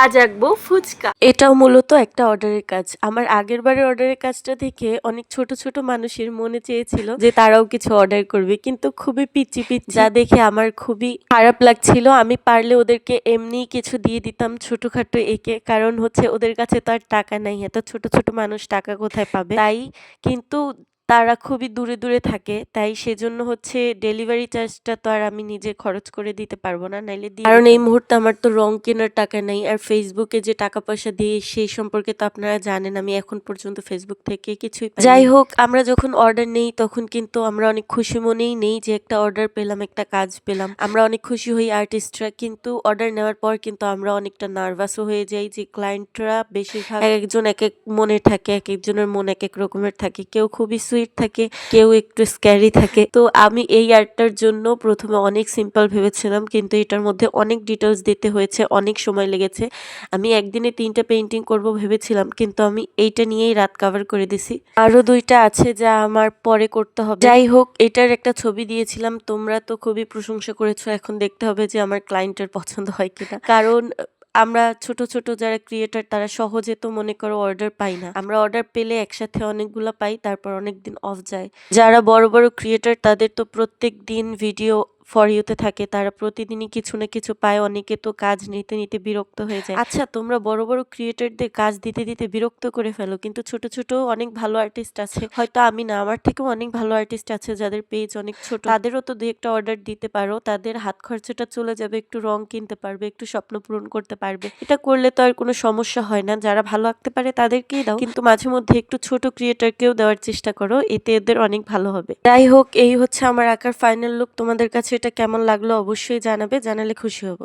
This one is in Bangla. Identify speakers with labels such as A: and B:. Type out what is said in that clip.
A: আজ আঁকবো ফুচকা। এটাও মূলত একটা অর্ডারের কাজ। আমার আগের বারের অর্ডারের কাজটা দেখে অনেক ছোট ছোট মানুষের মনে চেয়েছিল যে তারাও কিছু অর্ডার করবে, কিন্তু খুবই পিচ্ছি পিচ্ছি, যা দেখে আমার খুবই খারাপ লাগছিল। আমি পারলে ওদেরকে এমনি কিছু দিয়ে দিতাম ছোটখাটো এঁকে, কারণ হচ্ছে ওদের কাছে তো আর টাকা নাই, এত ছোট ছোট মানুষ টাকা কোথায় পাবে। তাই কিন্তু তারা খুবই দূরে দূরে থাকে, তাই সেজন্য হচ্ছে ডেলিভারি চার্জটা তো আর আমি নিজে খরচ করে দিতে পারবো না, নাইলে দিয়ে কারণ এই মুহূর্তে আমার তো রং কেনার টাকা নাই। আর ফেসবুকে যে টাকা পয়সা দিয়ে সেই সম্পর্কে তো আপনারা জানেন, আমি এখন পর্যন্ত ফেসবুক থেকে কিছুই পাইনি। যাই হোক, আমরা যখন অর্ডার নেই তখন কিন্তু আমরা অনেক খুশি মনেই নেই যে একটা অর্ডার পেলাম, একটা কাজ পেলাম, আমরা অনেক খুশি হই আর্টিস্টরা। কিন্তু অর্ডার নেওয়ার পর কিন্তু আমরা অনেকটা নার্ভাসও হয়ে যাই, যে ক্লায়েন্টরা বেশিরভাগ এক একজন এক এক মনে থাকে, এক একজনের মন এক এক রকমের থাকে, কেউ খুবই সুইট থাকে, কেউ একটু স্ক্যারি থাকে। তো আমি এই আর্টটার জন্য প্রথমে অনেক সিম্পল ভেবেছিলাম, কিন্তু এটার মধ্যে অনেক ডিটেলস দিতে হয়েছে, অনেক সময় লেগেছে। আমি একদিনে 3টা পেইন্টিং করব ভেবেছিলাম, কিন্তু আমি এইটা নিয়েই রাত কভার করে দিছি। আরো 2টা আছে যা আমার পরে করতে হবে। যাই হোক, এটার একটা ছবি দিয়েছিলাম, তোমরা তো খুবই প্রশংসা করেছো। এখন দেখতে হবে যে আমার ক্লায়েন্টের পছন্দ হয় কিনা, কারণ আমরা ছোট ছোট যারা ক্রিয়েটার তারা সহজে তো মনে করো অর্ডার পাই না। আমরা অর্ডার পেলে একসাথে অনেকগুলো পাই, তারপর অনেকদিন অফ যায়। যারা বড় বড় ক্রিয়েটার তাদের তো প্রত্যেক দিন ভিডিও ফর ইউতে থাকে, তারা প্রতিদিনই কিছু না কিছু পায়। অনেকে তো কাজ নিতে নিতে বিরক্ত হয়ে যায়। আচ্ছা, তোমরা বড় বড় ক্রিয়েটারদের কাজ দিতে দিতে বিরক্ত করে ফেলো, কিন্তু ছোট ছোট অনেক ভালো আর্টিস্ট আছে, হয়তো আমি না, আমার থেকেও অনেক ভালো আর্টিস্ট আছে যাদের পেজ অনেক ছোট, তাদেরও তো 2-1টা অর্ডার দিতে পারো। তাদের হাত খরচাটা চলে যাবে, একটু রং কিনতে পারবে, একটু স্বপ্ন পূরণ করতে পারবে। এটা করলে তো আর কোনো সমস্যা হয় না। যারা ভালো আঁকতে পারে তাদেরকেই দাও, কিন্তু মাঝে মধ্যে একটু ছোট ক্রিয়েটারকেও দেওয়ার চেষ্টা করো, এতে এদের অনেক ভালো হবে। যাই হোক, এই হচ্ছে আমার আঁকার ফাইনাল লুক। তোমাদের কাছে এটা কেমন লাগলো অবশ্যই জানাবে, জানালে খুশি হব।